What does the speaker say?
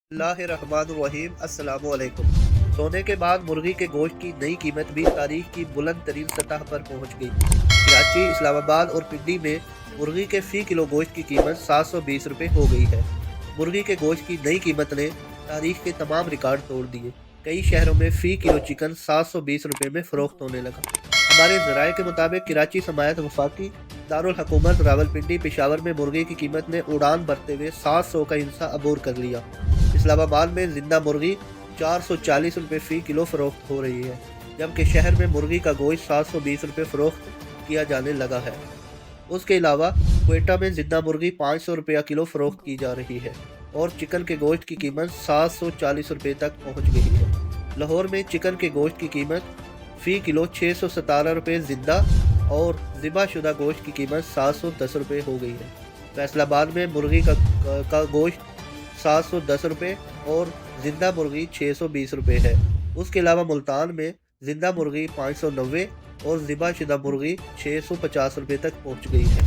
बिस्मिल्लाहिर्रहमानिर्रहीम अस्सलाम वालेकुम। सोने के बाद मुर्गी के गोश्त की नई कीमत भी तारीख की बुलंद तरीन सतह पर पहुंच गई। कराची, इस्लामाबाद और पिंडी में मुर्गी के फ़ी किलो गोश्त की कीमत 720 रुपये हो गई है। मुर्गी के गोश्त की नई कीमत ने तारीख के तमाम रिकॉर्ड तोड़ दिए। कई शहरों में फ़ी किलो चिकन 720 रुपये में फ़रोख्त होने लगा। हमारे ज़राए के मुताबिक कराची समायत वफाकी दारुल हुकूमत रावलपिंडी पेशावर में मुर्गी की कीमत ने उड़ान भरते हुए 700 का हिस्सा अबूर कर लिया। इस्लामाबाद में जिंदा मुर्गी 440 रुपये फ़ी किलो फ़रोख्त हो रही है, जबकि शहर में मुर्गी का गोश्त 720 रुपये फ़रोख्त किया जाने लगा है। उसके अलावा क्वेटा में जिंदा मुर्गी 500 रुपया किलो फ़रोख्त की जा रही है और चिकन के गोश्त की कीमत 740 रुपये तक पहुँच गई है। लाहौर में चिकन के गोश्त की कीमत फ़ी किलो 617 रुपये जिंदा और ज़िबाशुदा गोश्त की कीमत 710 रुपये हो गई है। फैसलाबाद में मुर्गी का गोश्त 710 रुपये और ज़िंदा मुर्गी 620 रुपये है। उसके अलावा मुल्तान में ज़िंदा मुर्गी 590 और ज़िबाशुदा मुर्गी 650 रुपये तक पहुंच गई है।